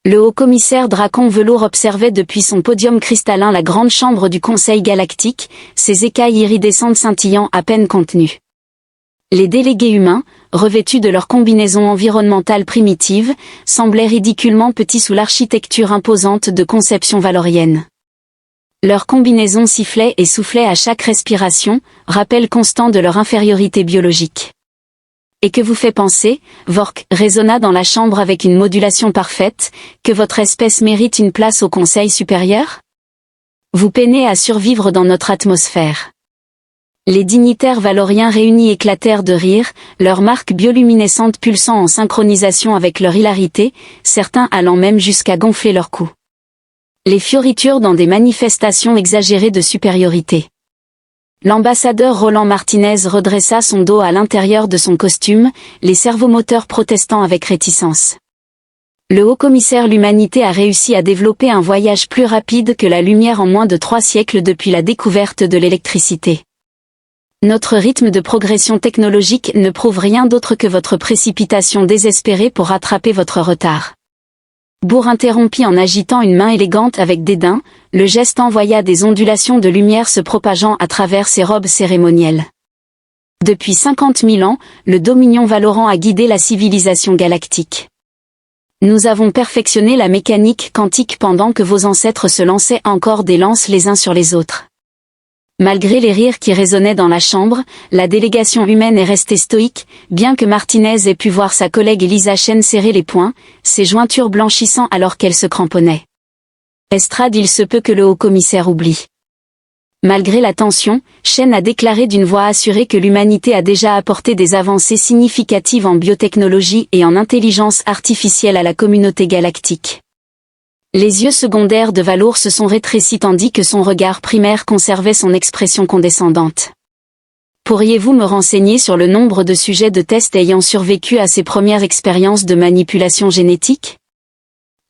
Le haut-commissaire Dracon Velours observait depuis son podium cristallin la grande chambre du Conseil galactique, ses écailles iridescentes scintillant à peine contenues. Les délégués humains, revêtus de leur combinaison environnementale primitive, semblaient ridiculement petits sous l'architecture imposante de conception valorienne. Leur combinaison sifflait et soufflait à chaque respiration, rappel constant de leur infériorité biologique. Et que vous fait penser, Vork résonna dans la chambre avec une modulation parfaite, que votre espèce mérite une place au Conseil supérieur? Vous peinez à survivre dans notre atmosphère. Les dignitaires valoriens réunis éclatèrent de rire, leurs marques bioluminescentes pulsant en synchronisation avec leur hilarité, certains allant même jusqu'à gonfler leur cou. Les fioritures dans des manifestations exagérées de supériorité. L'ambassadeur Roland Martinez redressa son dos à l'intérieur de son costume, les servomoteurs protestant avec réticence. Le haut-commissaire l'humanité a réussi à développer un voyage plus rapide que la lumière en moins de 3 siècles depuis la découverte de l'électricité. Notre rythme de progression technologique ne prouve rien d'autre que votre précipitation désespérée pour rattraper votre retard. Bourg interrompit en agitant une main élégante avec dédain, le geste envoya des ondulations de lumière se propageant à travers ses robes cérémonielles. Depuis 50 000 ans, le Dominion Valorant a guidé la civilisation galactique. Nous avons perfectionné la mécanique quantique pendant que vos ancêtres se lançaient encore des lances les uns sur les autres. Malgré les rires qui résonnaient dans la chambre, la délégation humaine est restée stoïque, bien que Martinez ait pu voir sa collègue Elisa Chen serrer les poings, ses jointures blanchissant alors qu'elle se cramponnait. Estrade, il se peut que le haut-commissaire oublie. Malgré la tension, Chen a déclaré d'une voix assurée que l'humanité a déjà apporté des avancées significatives en biotechnologie et en intelligence artificielle à la communauté galactique. Les yeux secondaires de Valour se sont rétrécis tandis que son regard primaire conservait son expression condescendante. Pourriez-vous me renseigner sur le nombre de sujets de test ayant survécu à ses premières expériences de manipulation génétique?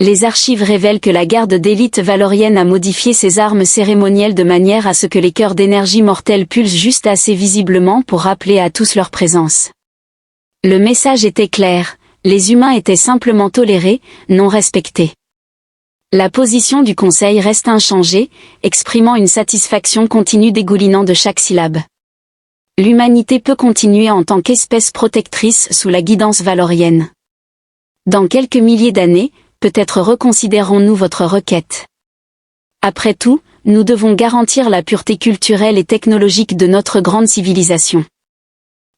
Les archives révèlent que la garde d'élite valorienne a modifié ses armes cérémonielles de manière à ce que les cœurs d'énergie mortelle pulsent juste assez visiblement pour rappeler à tous leur présence. Le message était clair, les humains étaient simplement tolérés, non respectés. La position du Conseil reste inchangée, exprimant une satisfaction continue dégoulinant de chaque syllabe. L'humanité peut continuer en tant qu'espèce protectrice sous la guidance valorienne. Dans quelques milliers d'années, peut-être reconsidérons-nous votre requête. Après tout, nous devons garantir la pureté culturelle et technologique de notre grande civilisation.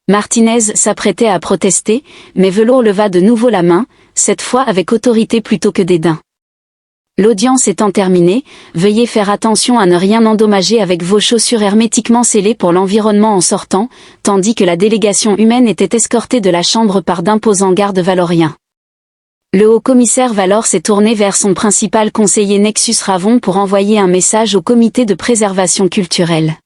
Martinez s'apprêtait à protester, mais Velours leva de nouveau la main, cette fois avec autorité plutôt que dédain. L'audience étant terminée, veuillez faire attention à ne rien endommager avec vos chaussures hermétiquement scellées pour l'environnement en sortant, tandis que la délégation humaine était escortée de la chambre par d'imposants gardes valoriens. Le haut-commissaire Valor s'est tourné vers son principal conseiller Nexus Ravon pour envoyer un message au comité de préservation culturelle.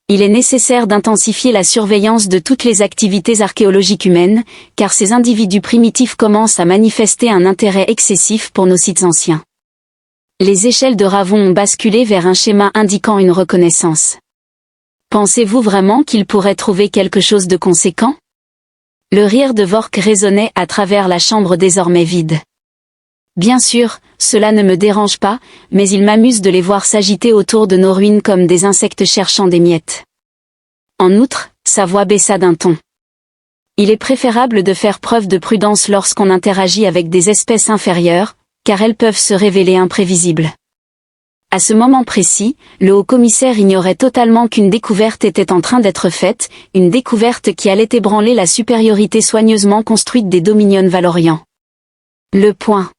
Il est nécessaire d'intensifier la surveillance de toutes les activités archéologiques humaines, car ces individus primitifs commencent à manifester un intérêt excessif pour nos sites anciens. Les échelles de Ravon ont basculé vers un schéma indiquant une reconnaissance. Pensez-vous vraiment qu'il pourrait trouver quelque chose de conséquent? Le rire de Vork résonnait à travers la chambre désormais vide. Bien sûr, cela ne me dérange pas, mais il m'amuse de les voir s'agiter autour de nos ruines comme des insectes cherchant des miettes. En outre, sa voix baissa d'un ton. Il est préférable de faire preuve de prudence lorsqu'on interagit avec des espèces inférieures, car elles peuvent se révéler imprévisibles. À ce moment précis, le haut-commissaire ignorait totalement qu'une découverte était en train d'être faite, une découverte qui allait ébranler la supériorité soigneusement construite des Dominions valorians. Le point.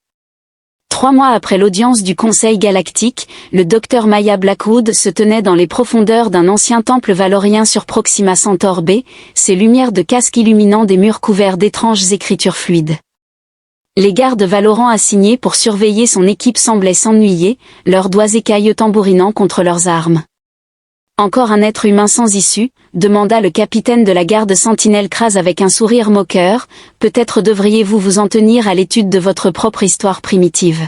3 mois après l'audience du Conseil galactique, le docteur Maya Blackwood se tenait dans les profondeurs d'un ancien temple valorien sur Proxima Centaur B, ses lumières de casque illuminant des murs couverts d'étranges écritures fluides. Les gardes valorants assignés pour surveiller son équipe semblaient s'ennuyer, leurs doigts écailleux tambourinant contre leurs armes. « Encore un être humain sans issue ?» demanda le capitaine de la garde Sentinelle Kraz avec un sourire moqueur, « Peut-être devriez-vous vous en tenir à l'étude de votre propre histoire primitive. »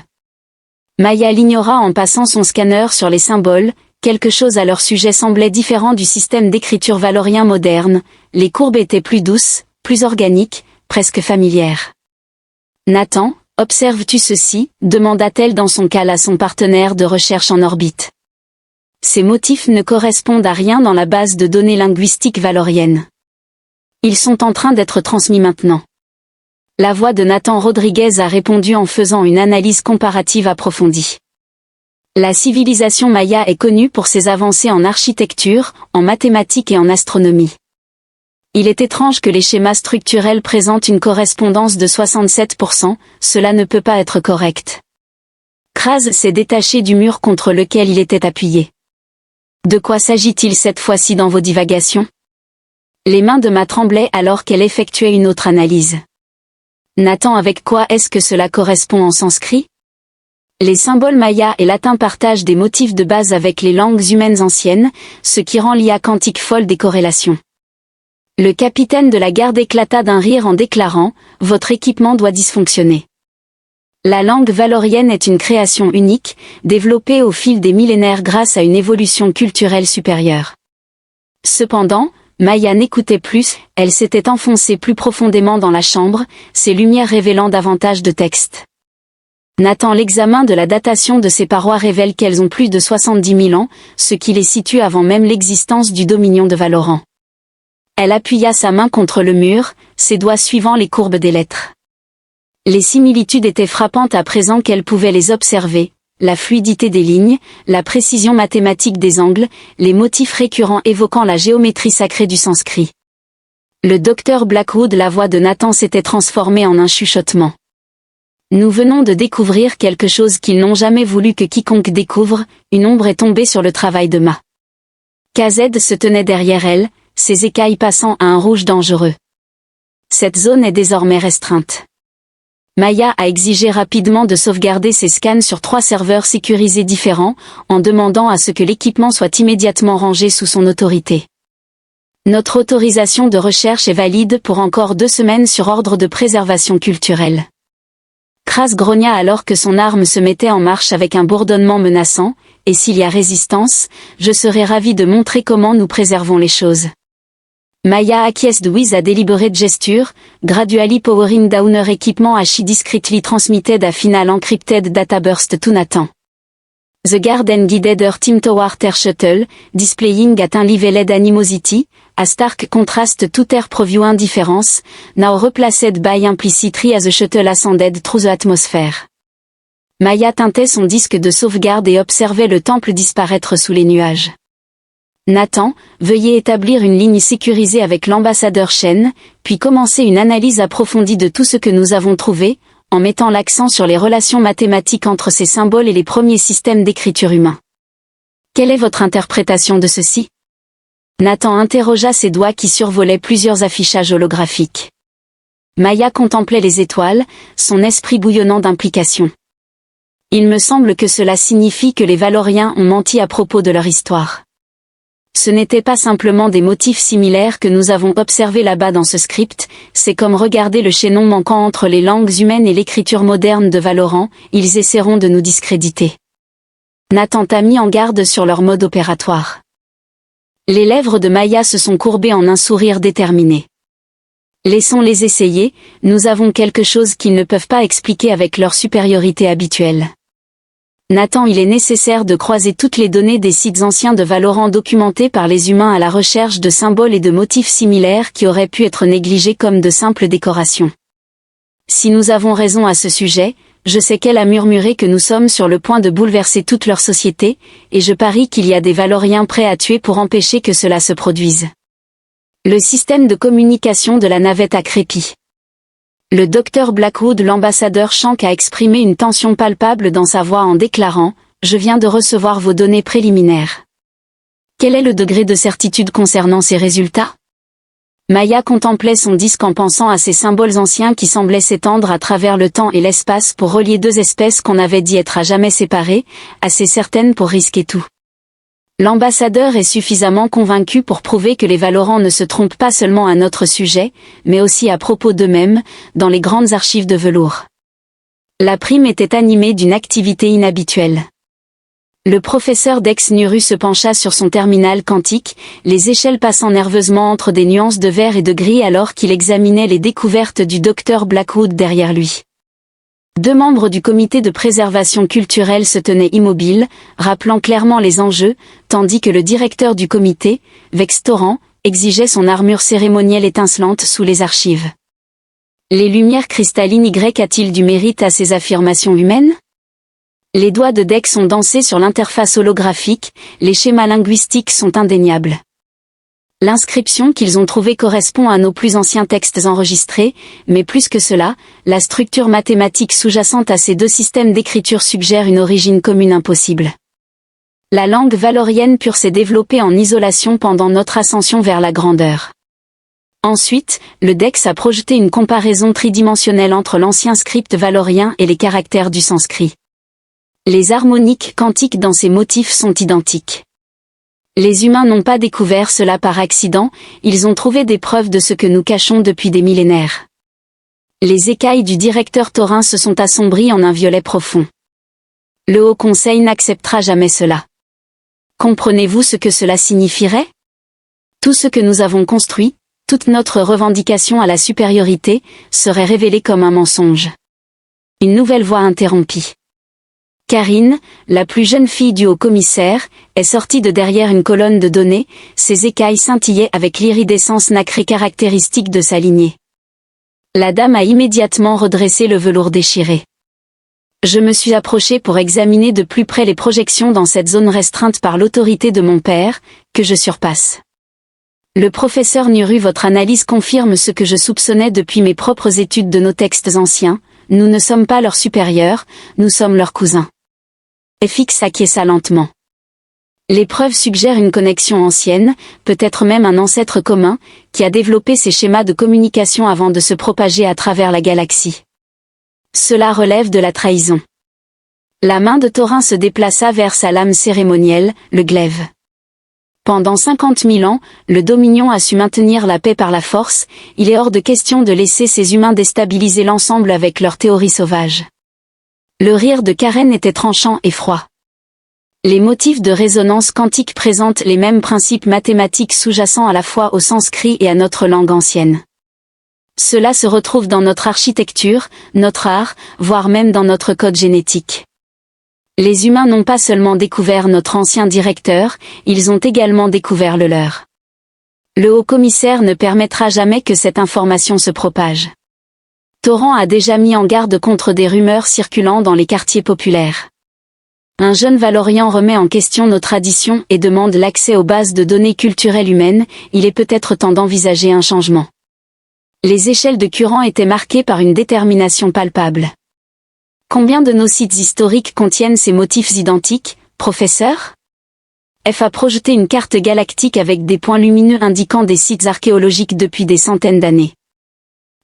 Maya l'ignora en passant son scanner sur les symboles, quelque chose à leur sujet semblait différent du système d'écriture valorien moderne, les courbes étaient plus douces, plus organiques, presque familières. Nathan, Observes-tu ceci ? Demanda-t-elle dans son call à son partenaire de recherche en orbite. Ces motifs ne correspondent à rien dans la base de données linguistiques valorienne. Ils sont en train d'être transmis maintenant. La voix de Nathan Rodriguez a répondu en faisant une analyse comparative approfondie. La civilisation maya est connue pour ses avancées en architecture, en mathématiques et en astronomie. Il est étrange que les schémas structurels présentent une correspondance de 67%, cela ne peut pas être correct. Kraz s'est détaché du mur contre lequel il était appuyé. De quoi s'agit-il cette fois-ci dans vos divagations ? Les mains de Ma tremblaient alors qu'elle effectuait une autre analyse. Nathan, avec quoi est-ce que cela correspond en sanskrit ? Les symboles mayas et latins partagent des motifs de base avec les langues humaines anciennes, ce qui rend l'IA quantique folle des corrélations. Le capitaine de la garde éclata d'un rire en déclarant « Votre équipement doit dysfonctionner ». La langue valorienne est une création unique, développée au fil des millénaires grâce à une évolution culturelle supérieure. Cependant, Maya n'écoutait plus, elle s'était enfoncée plus profondément dans la chambre, ses lumières révélant davantage de textes. Nathan, l'examen de la datation de ces parois révèle qu'elles ont plus de 70 000 ans, ce qui les situe avant même l'existence du dominion de Valoran. Elle appuya sa main contre le mur, ses doigts suivant les courbes des lettres. Les similitudes étaient frappantes à présent qu'elle pouvait les observer, la fluidité des lignes, la précision mathématique des angles, les motifs récurrents évoquant la géométrie sacrée du sanskrit. Le docteur Blackwood, la voix de Nathan s'était transformée en un chuchotement. Nous venons de découvrir quelque chose qu'ils n'ont jamais voulu que quiconque découvre, une ombre est tombée sur le travail de Ma. KZ se tenait derrière elle, ses écailles passant à un rouge dangereux. Cette zone est désormais restreinte. Maya a exigé rapidement de sauvegarder ses scans sur 3 serveurs sécurisés différents, en demandant à ce que l'équipement soit immédiatement rangé sous son autorité. Notre autorisation de recherche est valide pour encore 2 semaines sur ordre de préservation culturelle. Kraz grogna alors que son arme se mettait en marche avec un bourdonnement menaçant, et s'il y a résistance, je serai ravi de montrer comment nous préservons les choses. Maya acquiesced with a deliberate gesture, gradually powering down her equipment as she discreetly transmitted a final encrypted data burst to Nathan. The garden guided her team toward her shuttle, displaying at unleveled animosity, a stark contrast to their preview indifference, now replaced by implicitly as the shuttle ascended through the atmosphere. Maya teintait son disque de sauvegarde et observait le temple disparaître sous les nuages. Nathan, veuillez établir une ligne sécurisée avec l'ambassadeur Shen, puis commencer une analyse approfondie de tout ce que nous avons trouvé, en mettant l'accent sur les relations mathématiques entre ces symboles et les premiers systèmes d'écriture humains. Quelle est votre interprétation de ceci ? Nathan interrogea ses doigts qui survolaient plusieurs affichages holographiques. Maya contemplait les étoiles, son esprit bouillonnant d'implication. Il me semble que cela signifie que les Valoriens ont menti à propos de leur histoire. Ce n'étaient pas simplement des motifs similaires que nous avons observés là-bas dans ce script, c'est comme regarder le chaînon manquant entre les langues humaines et l'écriture moderne de Valoran, ils essaieront de nous discréditer. Nathan t'a mis en garde sur leur mode opératoire. Les lèvres de Maya se sont courbées en un sourire déterminé. Laissons-les essayer, nous avons quelque chose qu'ils ne peuvent pas expliquer avec leur supériorité habituelle. Nathan, il est nécessaire de croiser toutes les données des sites anciens de Valoran documentés par les humains à la recherche de symboles et de motifs similaires qui auraient pu être négligés comme de simples décorations. Si nous avons raison à ce sujet, je sais qu'elle a murmuré que nous sommes sur le point de bouleverser toute leur société, et je parie qu'il y a des Valoriens prêts à tuer pour empêcher que cela se produise. Le système de communication de la navette a crépi. Le docteur Blackwood, l'ambassadeur Shank, a exprimé une tension palpable dans sa voix en déclarant « Je viens de recevoir vos données préliminaires. Quel est le degré de certitude concernant ces résultats ?» Maya contemplait son disque en pensant à ces symboles anciens qui semblaient s'étendre à travers le temps et l'espace pour relier 2 espèces qu'on avait dit être à jamais séparées, assez certaines pour risquer tout. L'ambassadeur est suffisamment convaincu pour prouver que les Valorants ne se trompent pas seulement à notre sujet, mais aussi à propos d'eux-mêmes, dans les grandes archives de velours. La prime était animée d'une activité inhabituelle. Le professeur Dex Nuru se pencha sur son terminal quantique, les échelles passant nerveusement entre des nuances de vert et de gris alors qu'il examinait les découvertes du docteur Blackwood derrière lui. 2 membres du comité de préservation culturelle se tenaient immobiles, rappelant clairement les enjeux, tandis que le directeur du comité, Vex Torrent, exigeait son armure cérémonielle étincelante sous les archives. Les lumières cristallines Y a-t-il du mérite à ces affirmations humaines? Les doigts de Dex ont dansé sur l'interface holographique, les schémas linguistiques sont indéniables. L'inscription qu'ils ont trouvée correspond à nos plus anciens textes enregistrés, mais plus que cela, la structure mathématique sous-jacente à ces 2 systèmes d'écriture suggère une origine commune impossible. La langue valorienne pure s'est développée en isolation pendant notre ascension vers la grandeur. Ensuite, le Dex a projeté une comparaison tridimensionnelle entre l'ancien script valorien et les caractères du sanskrit. Les harmoniques quantiques dans ces motifs sont identiques. Les humains n'ont pas découvert cela par accident, ils ont trouvé des preuves de ce que nous cachons depuis des millénaires. Les écailles du directeur taurin se sont assombries en un violet profond. Le Haut Conseil n'acceptera jamais cela. Comprenez-vous ce que cela signifierait? Tout ce que nous avons construit, toute notre revendication à la supériorité, serait révélée comme un mensonge. Une nouvelle voix interrompit. Karine, la plus jeune fille du haut-commissaire, est sortie de derrière une colonne de données, ses écailles scintillaient avec l'iridescence nacrée caractéristique de sa lignée. La dame a immédiatement redressé le velours déchiré. Je me suis approchée pour examiner de plus près les projections dans cette zone restreinte par l'autorité de mon père, que je surpasse. Le professeur Nuru, votre analyse confirme ce que je soupçonnais depuis mes propres études de nos textes anciens, nous ne sommes pas leurs supérieurs, nous sommes leurs cousins. FX acquiesça lentement. Les preuves suggèrent une connexion ancienne, peut-être même un ancêtre commun, qui a développé ces schémas de communication avant de se propager à travers la galaxie. Cela relève de la trahison. La main de Taurin se déplaça vers sa lame cérémonielle, le glaive. Pendant 50 000 ans, le Dominion a su maintenir la paix par la force, il est hors de question de laisser ces humains déstabiliser l'ensemble avec leurs théories sauvages. Le rire de Karen était tranchant et froid. Les motifs de résonance quantique présentent les mêmes principes mathématiques sous-jacents à la fois au sanskrit et à notre langue ancienne. Cela se retrouve dans notre architecture, notre art, voire même dans notre code génétique. Les humains n'ont pas seulement découvert notre ancien directeur, ils ont également découvert le leur. Le haut-commissaire ne permettra jamais que cette information se propage. Torrent a déjà mis en garde contre des rumeurs circulant dans les quartiers populaires. Un jeune Valorian remet en question nos traditions et demande l'accès aux bases de données culturelles humaines, il est peut-être temps d'envisager un changement. Les échelles de Curran étaient marquées par une détermination palpable. Combien de nos sites historiques contiennent ces motifs identiques, professeur? F a projeté une carte galactique avec des points lumineux indiquant des sites archéologiques depuis des centaines d'années.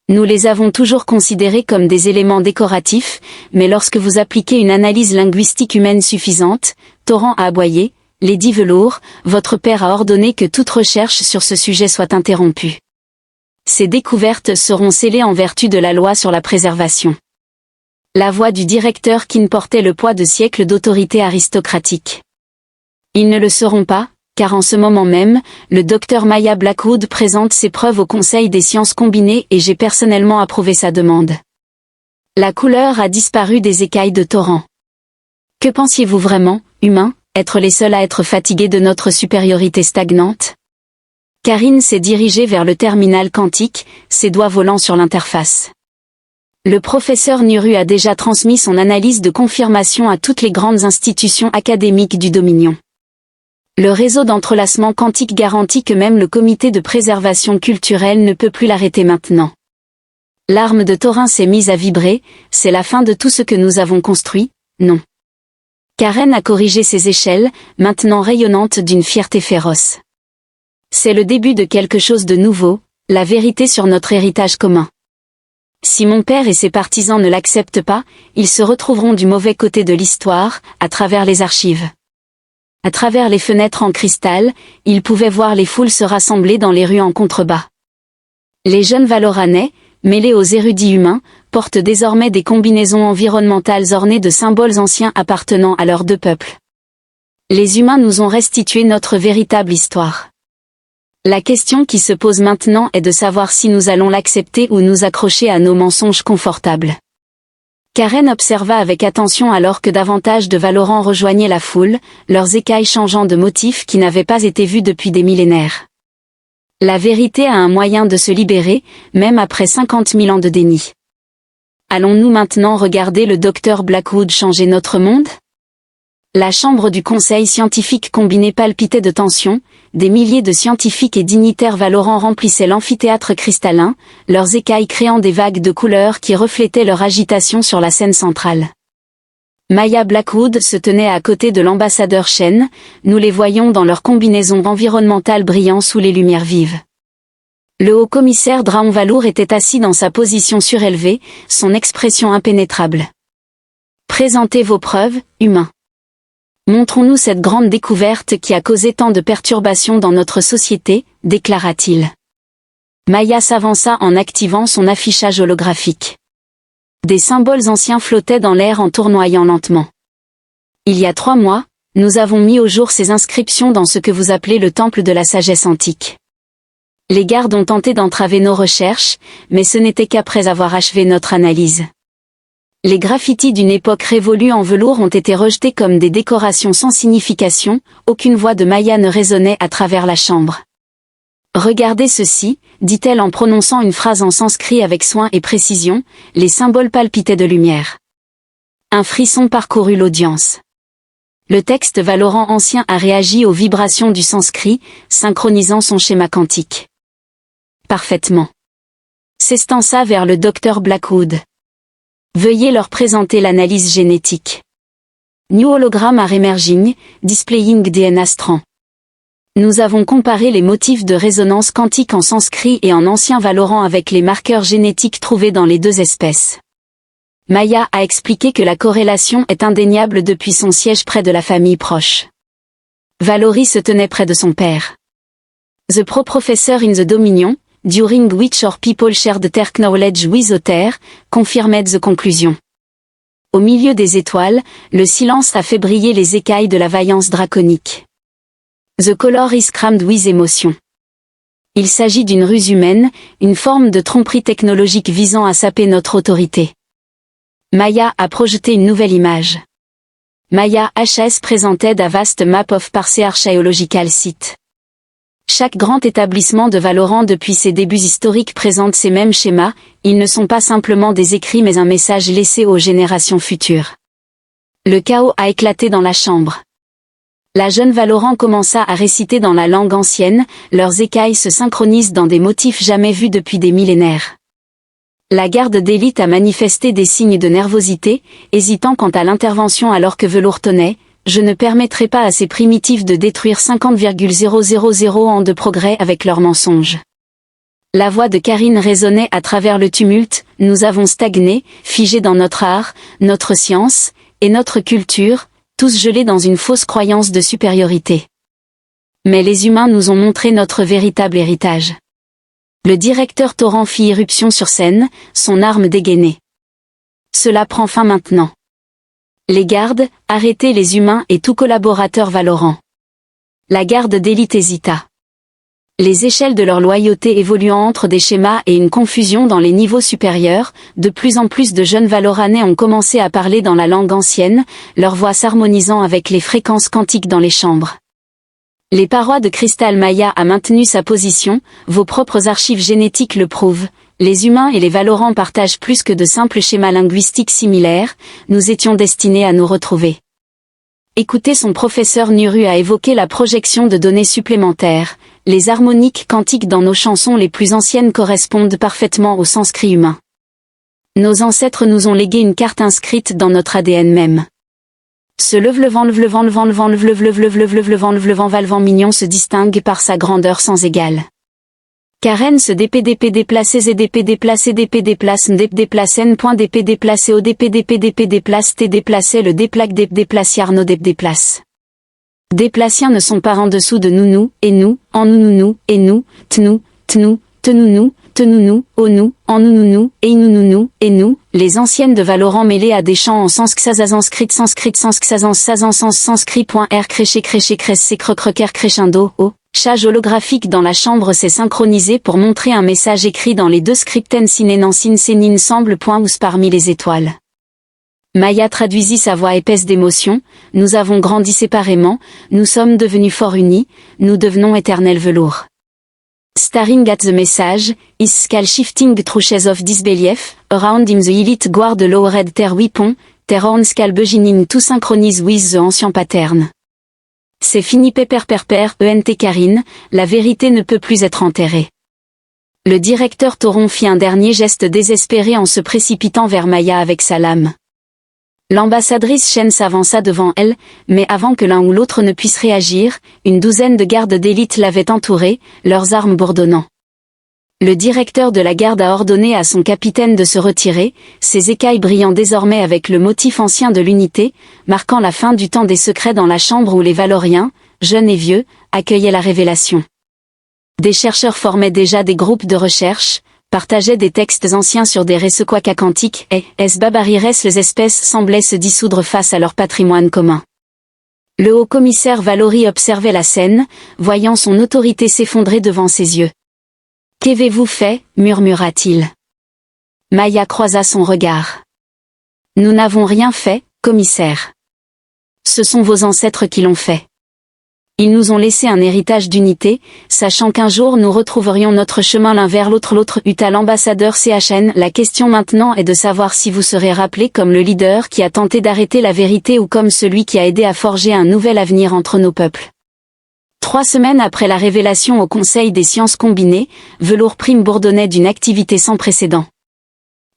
Nous les avons toujours considérés comme des éléments décoratifs, mais lorsque vous appliquez une analyse linguistique humaine suffisante, Torrent a aboyé, Lady Velour, votre père a ordonné que toute recherche sur ce sujet soit interrompue. Ces découvertes seront scellées en vertu de la loi sur la préservation. La voix du directeur Kin portait le poids de siècles d'autorité aristocratique. Ils ne le seront pas, car en ce moment même, le docteur Maya Blackwood présente ses preuves au Conseil des sciences combinées et j'ai personnellement approuvé sa demande. La couleur a disparu des écailles de Torrent. Que pensiez-vous vraiment, humains, être les seuls à être fatigués de notre supériorité stagnante? Karine s'est dirigée vers le terminal quantique, ses doigts volant sur l'interface. Le professeur Nuru a déjà transmis son analyse de confirmation à toutes les grandes institutions académiques du Dominion. Le réseau d'entrelacement quantique garantit que même le comité de préservation culturelle ne peut plus l'arrêter maintenant. L'arme de Taurin s'est mise à vibrer, c'est la fin de tout ce que nous avons construit, non. Karen a corrigé ses échelles, maintenant rayonnantes d'une fierté féroce. C'est le début de quelque chose de nouveau, la vérité sur notre héritage commun. Si mon père et ses partisans ne l'acceptent pas, ils se retrouveront du mauvais côté de l'histoire, à travers les archives. À travers les fenêtres en cristal, ils pouvaient voir les foules se rassembler dans les rues en contrebas. Les jeunes Valoranais, mêlés aux érudits humains, portent désormais des combinaisons environnementales ornées de symboles anciens appartenant à leurs 2 peuples. Les humains nous ont restitué notre véritable histoire. La question qui se pose maintenant est de savoir si nous allons l'accepter ou nous accrocher à nos mensonges confortables. Karen observa avec attention alors que davantage de Valorants rejoignaient la foule, leurs écailles changeant de motifs qui n'avaient pas été vus depuis des millénaires. La vérité a un moyen de se libérer, même après 50 000 ans de déni. Allons-nous maintenant regarder le docteur Blackwood changer notre monde? La chambre du conseil scientifique combiné palpitait de tension, des milliers de scientifiques et dignitaires Valorants remplissaient l'amphithéâtre cristallin, leurs écailles créant des vagues de couleurs qui reflétaient leur agitation sur la scène centrale. Maya Blackwood se tenait à côté de l'ambassadeur Shen, nous les voyions dans leur combinaison environnementale brillant sous les lumières vives. Le haut-commissaire Draon Valour était assis dans sa position surélevée, son expression impénétrable. « Présentez vos preuves, humains. Montrons-nous cette grande découverte qui a causé tant de perturbations dans notre société, déclara-t-il. Maya s'avança en activant son affichage holographique. Des symboles anciens flottaient dans l'air en tournoyant lentement. Il y a 3 mois, nous avons mis au jour ces inscriptions dans ce que vous appelez le temple de la sagesse antique. Les gardes ont tenté d'entraver nos recherches, mais ce n'était qu'après avoir achevé notre analyse. Les graffitis d'une époque révolue en velours ont été rejetés comme des décorations sans signification, aucune voix de Maya ne résonnait à travers la chambre. Regardez ceci, dit-elle en prononçant une phrase en sanskrit avec soin et précision, les symboles palpitaient de lumière. Un frisson parcourut l'audience. Le texte Valorant ancien a réagi aux vibrations du sanskrit, synchronisant son schéma quantique. Parfaitement. S'estança vers le docteur Blackwood. Veuillez leur présenter l'analyse génétique. New Hologram are emerging, displaying DNA strand. Nous avons comparé les motifs de résonance quantique en sanskrit et en ancien Valorant avec les marqueurs génétiques trouvés dans les 2 espèces. Maya a expliqué que la corrélation est indéniable depuis son siège près de la famille proche. Valory se tenait près de son père. The pro-professor in the Dominion, during which our people shared their knowledge with Other, confirmed the conclusion. Au milieu des étoiles, le silence a fait briller les écailles de la vaillance draconique. The color is crammed with emotion. Il s'agit d'une ruse humaine, une forme de tromperie technologique visant à saper notre autorité. Maya a projeté une nouvelle image. Maya HS présentait a vast map of Parse Archaeological Site. Chaque grand établissement de Valorant depuis ses débuts historiques présente ces mêmes schémas, ils ne sont pas simplement des écrits mais un message laissé aux générations futures. Le chaos a éclaté dans la chambre. La jeune Valorant commença à réciter dans la langue ancienne, leurs écailles se synchronisent dans des motifs jamais vus depuis des millénaires. La garde d'élite a manifesté des signes de nervosité, hésitant quant à l'intervention alors que Velour tonnait. Je ne permettrai pas à ces primitifs de détruire 50,000 ans de progrès avec leurs mensonges. La voix de Karine résonnait à travers le tumulte, nous avons stagné, figés dans notre art, notre science, et notre culture, tous gelés dans une fausse croyance de supériorité. Mais les humains nous ont montré notre véritable héritage. Le directeur Torrent fit irruption sur scène, son arme dégainée. Cela prend fin maintenant. Les gardes, arrêtez les humains et tout collaborateur Valorant. La garde d'élite hésita. Les échelles de leur loyauté évoluant entre des schémas et une confusion dans les niveaux supérieurs, de plus en plus de jeunes Valoranais ont commencé à parler dans la langue ancienne, leur voix s'harmonisant avec les fréquences quantiques dans les chambres. Les parois de cristal Maya a maintenu sa position, vos propres archives génétiques le prouvent. Les humains et les Valorants partagent plus que de simples schémas linguistiques similaires, nous étions destinés à nous retrouver. Écoutez, son professeur Nuru a évoqué la projection de données supplémentaires, les harmoniques quantiques dans nos chansons les plus anciennes correspondent parfaitement au sanskrit humain. Nos ancêtres nous ont légué une carte inscrite dans notre ADN même. Ce levant mignon se distingue par sa grandeur sans égale. Karen se déplace ZDP déplace DP déplace NDP déplace N.DP déplace ODP DP déplace T déplace le déplaque DP déplace Yarno DP déplace. Déplaciens ne sont pas en dessous de nous et nous, en nous et nous, tnou, tenounou, au nous, en nous et nous et nous, les anciennes de Valorant mêlées à des chants en sanskrit sanskrit.r créché cresse crec crescendo, chage holographique dans la chambre s'est synchronisé pour montrer un message écrit dans les 2 scripten sinénan sin sénine semble .us parmi les étoiles. Maya traduisit sa voix épaisse d'émotion. Nous avons grandi séparément, nous sommes devenus fort unis, nous devenons éternel velours. Staring at the message, is scale shifting through of disbelief, around him the elite guard lowered their weapon, their horn scale beginning to synchronize with the ancien pattern. C'est fini pépère ENT Karine, la vérité ne peut plus être enterrée. Le directeur Thoron fit un dernier geste désespéré en se précipitant vers Maya avec sa lame. L'ambassadrice Chen s'avança devant elle, mais avant que l'un ou l'autre ne puisse réagir, une douzaine de gardes d'élite l'avaient entourée, leurs armes bourdonnant. Le directeur de la garde a ordonné à son capitaine de se retirer, ses écailles brillant désormais avec le motif ancien de l'unité, marquant la fin du temps des secrets dans la chambre où les Valoriens, jeunes et vieux, accueillaient la révélation. Des chercheurs formaient déjà des groupes de recherche, partageaient des textes anciens sur des Resequaca quantiques et Babarires les espèces semblaient se dissoudre face à leur patrimoine commun. Le haut-commissaire Valory observait la scène, voyant son autorité s'effondrer devant ses yeux. « Qu'avez-vous fait » murmura-t-il. Maya croisa son regard. « Nous n'avons rien fait, commissaire. Ce sont vos ancêtres qui l'ont fait. Ils nous ont laissé un héritage d'unité, sachant qu'un jour nous retrouverions notre chemin l'un vers l'autre. L'autre eut à l'ambassadeur CHN. La question maintenant est de savoir si vous serez rappelé comme le leader qui a tenté d'arrêter la vérité ou comme celui qui a aidé à forger un nouvel avenir entre nos peuples. 3 semaines après la révélation au Conseil des sciences combinées, Velours Prime bourdonnait d'une activité sans précédent.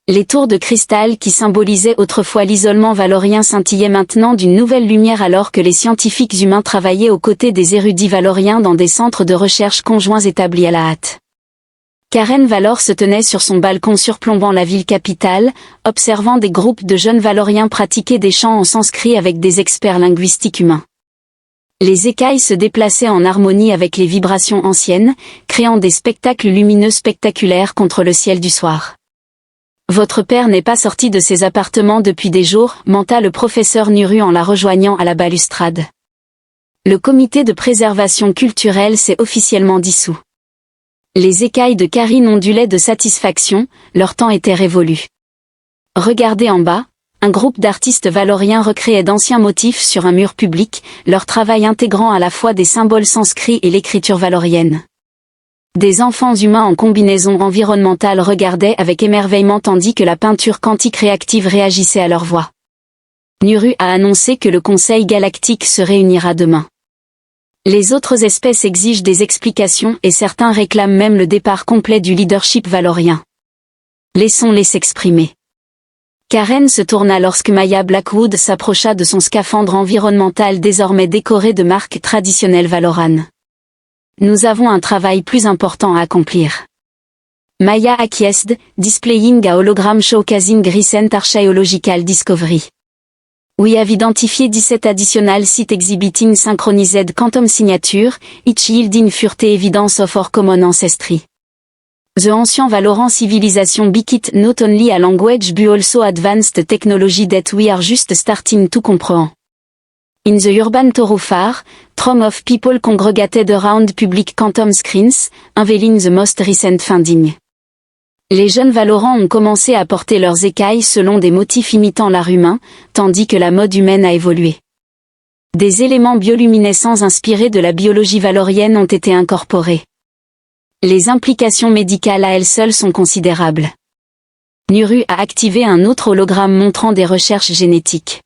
Les tours de cristal qui symbolisaient autrefois l'isolement valorien scintillaient maintenant d'une nouvelle lumière alors que les scientifiques humains travaillaient aux côtés des érudits valoriens dans des centres de recherche conjoints établis à la hâte. Karen Valor se tenait sur son balcon surplombant la ville capitale, observant des groupes de jeunes valoriens pratiquer des chants en sanskrit avec des experts linguistiques humains. Les écailles se déplaçaient en harmonie avec les vibrations anciennes, créant des spectacles lumineux spectaculaires contre le ciel du soir. Votre père n'est pas sorti de ses appartements depuis des jours, menta le professeur Nuru en la rejoignant à la balustrade. Le comité de préservation culturelle s'est officiellement dissous. Les écailles de Karine ondulaient de satisfaction, leur temps était révolu. Regardez en bas, un groupe d'artistes valoriens recréait d'anciens motifs sur un mur public, leur travail intégrant à la fois des symboles sanscrits et l'écriture valorienne. Des enfants humains en combinaison environnementale regardaient avec émerveillement tandis que la peinture quantique réactive réagissait à leur voix. Nuru a annoncé que le Conseil galactique se réunira demain. Les autres espèces exigent des explications et certains réclament même le départ complet du leadership valorien. Laissons-les s'exprimer. Karen se tourna lorsque Maya Blackwood s'approcha de son scaphandre environnemental désormais décoré de marques traditionnelles valoranes. Nous avons un travail plus important à accomplir. Maya acquiesced, displaying a hologram showcasing recent archaeological discovery. We have identified 17 additional sites exhibiting synchronized quantum signature, each yielding further evidence of our common ancestry. The ancient Valoran civilization became not only a language but also advanced technology that we are just starting to comprehend. In the urban thoroughfare, throngs of people congregated around public quantum screens, unveiling the most recent finding. Les jeunes Valorants ont commencé à porter leurs écailles selon des motifs imitant l'art humain, tandis que la mode humaine a évolué. Des éléments bioluminescents inspirés de la biologie valorienne ont été incorporés. Les implications médicales à elles seules sont considérables. Nuru a activé un autre hologramme montrant des recherches génétiques.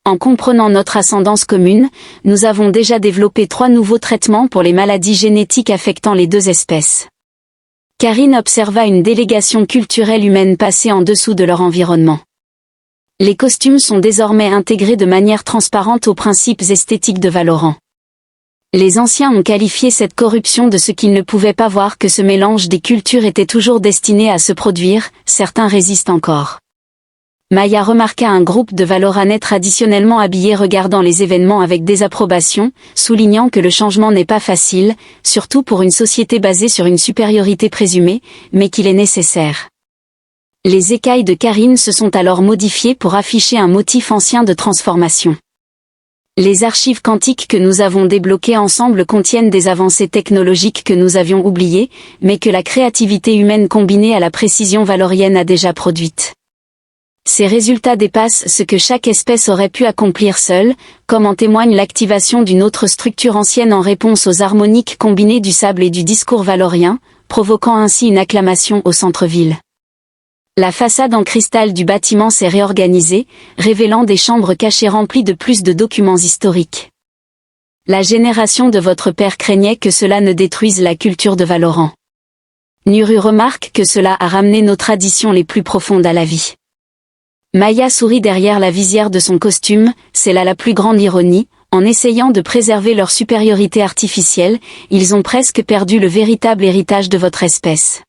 En comprenant notre ascendance commune, nous avons déjà développé 3 nouveaux traitements pour les maladies génétiques affectant les 2 espèces. Karine observa une délégation culturelle humaine passer en dessous de leur environnement. Les costumes sont désormais intégrés de manière transparente aux principes esthétiques de Valorant. Les anciens ont qualifié cette corruption de ce qu'ils ne pouvaient pas voir que ce mélange des cultures était toujours destiné à se produire, certains résistent encore. Maya remarqua un groupe de Valoranais traditionnellement habillés regardant les événements avec désapprobation, soulignant que le changement n'est pas facile, surtout pour une société basée sur une supériorité présumée, mais qu'il est nécessaire. Les écailles de Karine se sont alors modifiées pour afficher un motif ancien de transformation. Les archives quantiques que nous avons débloquées ensemble contiennent des avancées technologiques que nous avions oubliées, mais que la créativité humaine combinée à la précision valorienne a déjà produites. Ces résultats dépassent ce que chaque espèce aurait pu accomplir seule, comme en témoigne l'activation d'une autre structure ancienne en réponse aux harmoniques combinées du sable et du discours valorien, provoquant ainsi une acclamation au centre-ville. La façade en cristal du bâtiment s'est réorganisée, révélant des chambres cachées remplies de plus de documents historiques. La génération de votre père craignait que cela ne détruise la culture de Valoran. Nuru remarque que cela a ramené nos traditions les plus profondes à la vie. Maya sourit derrière la visière de son costume, c'est là la plus grande ironie, en essayant de préserver leur supériorité artificielle, ils ont presque perdu le véritable héritage de votre espèce.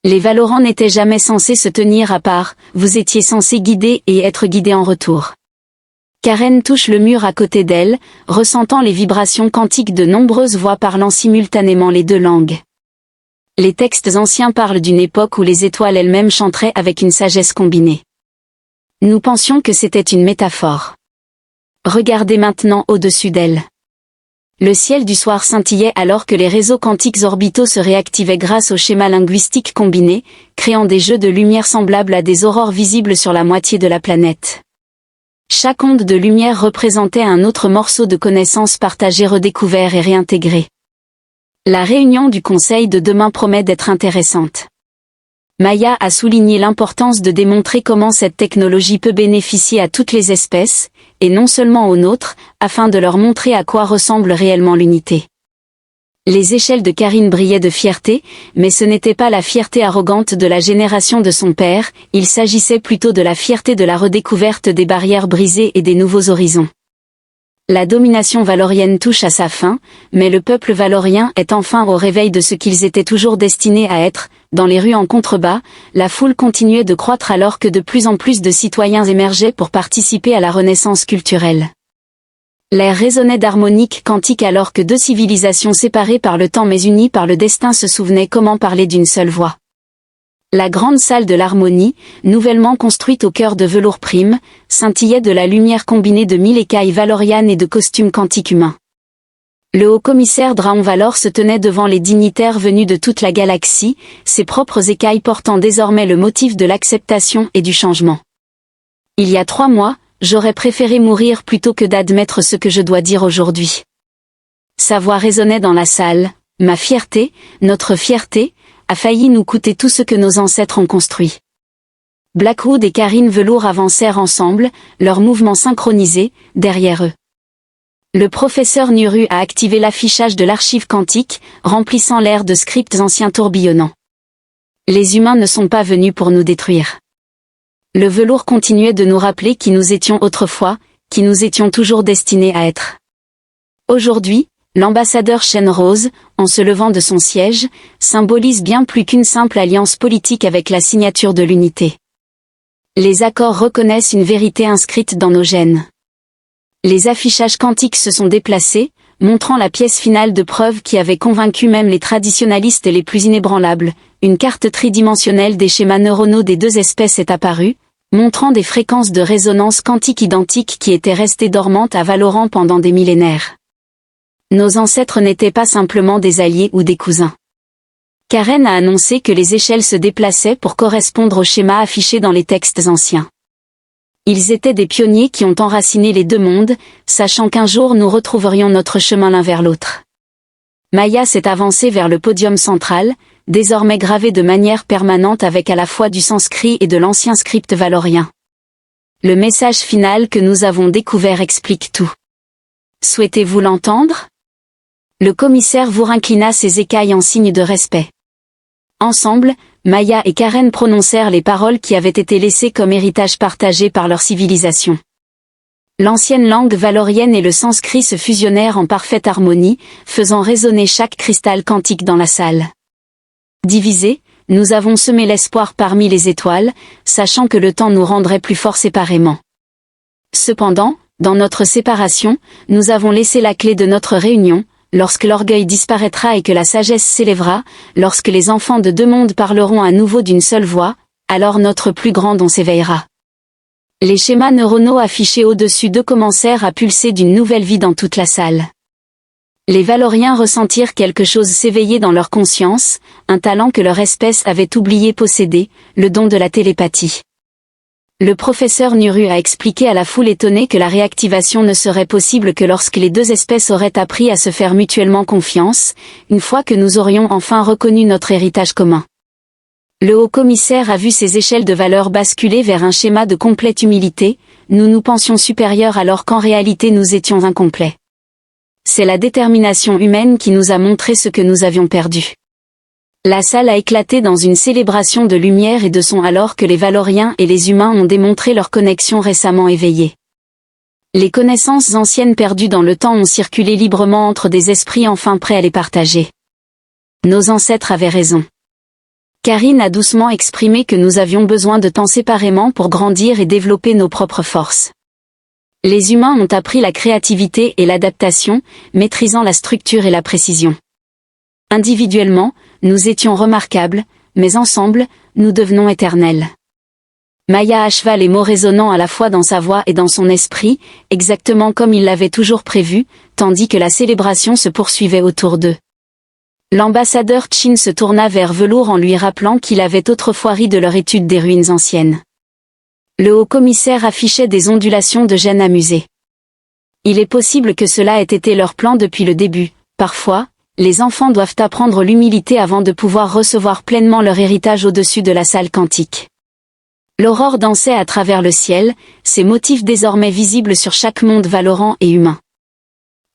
Les Valorants n'étaient jamais censés se tenir à part, vous étiez censés guider et être guidés en retour. Karen touche le mur à côté d'elle, ressentant les vibrations quantiques de nombreuses voix parlant simultanément les deux langues. Les textes anciens parlent d'une époque où les étoiles elles-mêmes chanteraient avec une sagesse combinée. Nous pensions que c'était une métaphore. Regardez maintenant au-dessus d'elle. Le ciel du soir scintillait alors que les réseaux quantiques orbitaux se réactivaient grâce au schéma linguistique combiné, créant des jeux de lumière semblables à des aurores visibles sur la moitié de la planète. Chaque onde de lumière représentait un autre morceau de connaissances partagées, redécouvert et réintégré. La réunion du conseil de demain promet d'être intéressante. Maya a souligné l'importance de démontrer comment cette technologie peut bénéficier à toutes les espèces, et non seulement aux nôtres, afin de leur montrer à quoi ressemble réellement l'unité. Les échelles de Karine brillaient de fierté, mais ce n'était pas la fierté arrogante de la génération de son père, il s'agissait plutôt de la fierté de la redécouverte des barrières brisées et des nouveaux horizons. La domination valorienne touche à sa fin, mais le peuple valorien est enfin au réveil de ce qu'ils étaient toujours destinés à être. Dans les rues en contrebas, la foule continuait de croître alors que de plus en plus de citoyens émergeaient pour participer à la renaissance culturelle. L'air résonnait d'harmoniques quantiques alors que deux civilisations séparées par le temps mais unies par le destin se souvenaient comment parler d'une seule voix. La grande salle de l'harmonie, nouvellement construite au cœur de velours prime, scintillait de la lumière combinée de 1000 écailles valorianes et de costumes quantiques humains. Le haut-commissaire Draon Valor se tenait devant les dignitaires venus de toute la galaxie, ses propres écailles portant désormais le motif de l'acceptation et du changement. Il y a 3 mois, j'aurais préféré mourir plutôt que d'admettre ce que je dois dire aujourd'hui. Sa voix résonnait dans la salle, ma fierté, notre fierté, a failli nous coûter tout ce que nos ancêtres ont construit. Blackwood et Karine Velour avancèrent ensemble, leurs mouvements synchronisés, derrière eux. Le professeur Nuru a activé l'affichage de l'archive quantique, remplissant l'air de scripts anciens tourbillonnants. Les humains ne sont pas venus pour nous détruire. Le velours continuait de nous rappeler qui nous étions autrefois, qui nous étions toujours destinés à être. Aujourd'hui, l'ambassadeur Shen Rose, en se levant de son siège, symbolise bien plus qu'une simple alliance politique avec la signature de l'unité. Les accords reconnaissent une vérité inscrite dans nos gènes. Les affichages quantiques se sont déplacés, montrant la pièce finale de preuve qui avait convaincu même les traditionalistes les plus inébranlables. Une carte tridimensionnelle des schémas neuronaux des deux espèces est apparue, montrant des fréquences de résonance quantique identiques qui étaient restées dormantes à Valoran pendant des millénaires. Nos ancêtres n'étaient pas simplement des alliés ou des cousins. Karen a annoncé que les échelles se déplaçaient pour correspondre aux schémas affichés dans les textes anciens. Ils étaient des pionniers qui ont enraciné les deux mondes, sachant qu'un jour nous retrouverions notre chemin l'un vers l'autre. Maya s'est avancée vers le podium central, désormais gravé de manière permanente avec à la fois du sanskrit et de l'ancien script valorien. Le message final que nous avons découvert explique tout. Souhaitez-vous l'entendre ? Le commissaire vous inclina ses écailles en signe de respect. Ensemble, Maya et Karen prononcèrent les paroles qui avaient été laissées comme héritage partagé par leur civilisation. L'ancienne langue valorienne et le sanskrit se fusionnèrent en parfaite harmonie, faisant résonner chaque cristal quantique dans la salle. Divisés, nous avons semé l'espoir parmi les étoiles, sachant que le temps nous rendrait plus forts séparément. Cependant, dans notre séparation, nous avons laissé la clé de notre réunion. Lorsque l'orgueil disparaîtra et que la sagesse s'élèvera, lorsque les enfants de deux mondes parleront à nouveau d'une seule voix, alors notre plus grand don s'éveillera. Les schémas neuronaux affichés au-dessus d'eux commencèrent à pulser d'une nouvelle vie dans toute la salle. Les Valoriens ressentirent quelque chose s'éveiller dans leur conscience, un talent que leur espèce avait oublié posséder, le don de la télépathie. Le professeur Nuru a expliqué à la foule étonnée que la réactivation ne serait possible que lorsque les deux espèces auraient appris à se faire mutuellement confiance, une fois que nous aurions enfin reconnu notre héritage commun. Le haut-commissaire a vu ces échelles de valeur basculer vers un schéma de complète humilité, nous nous pensions supérieurs alors qu'en réalité nous étions incomplets. C'est la détermination humaine qui nous a montré ce que nous avions perdu. La salle a éclaté dans une célébration de lumière et de son alors que les Valoriens et les humains ont démontré leur connexion récemment éveillée. Les connaissances anciennes perdues dans le temps ont circulé librement entre des esprits enfin prêts à les partager. Nos ancêtres avaient raison. Karine a doucement exprimé que nous avions besoin de temps séparément pour grandir et développer nos propres forces. Les humains ont appris la créativité et l'adaptation, maîtrisant la structure et la précision. Individuellement, nous étions remarquables, mais ensemble, nous devenons éternels. Maya acheva les mots résonnant à la fois dans sa voix et dans son esprit, exactement comme il l'avait toujours prévu, tandis que la célébration se poursuivait autour d'eux. L'ambassadeur Chin se tourna vers Velours en lui rappelant qu'il avait autrefois ri de leur étude des ruines anciennes. Le haut-commissaire affichait des ondulations de gêne amusées. Il est possible que cela ait été leur plan depuis le début, parfois, les enfants doivent apprendre l'humilité avant de pouvoir recevoir pleinement leur héritage au-dessus de la salle quantique. L'aurore dansait à travers le ciel, ses motifs désormais visibles sur chaque monde valorant et humain.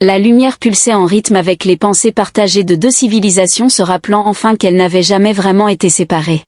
La lumière pulsait en rythme avec les pensées partagées de deux civilisations se rappelant enfin qu'elles n'avaient jamais vraiment été séparées.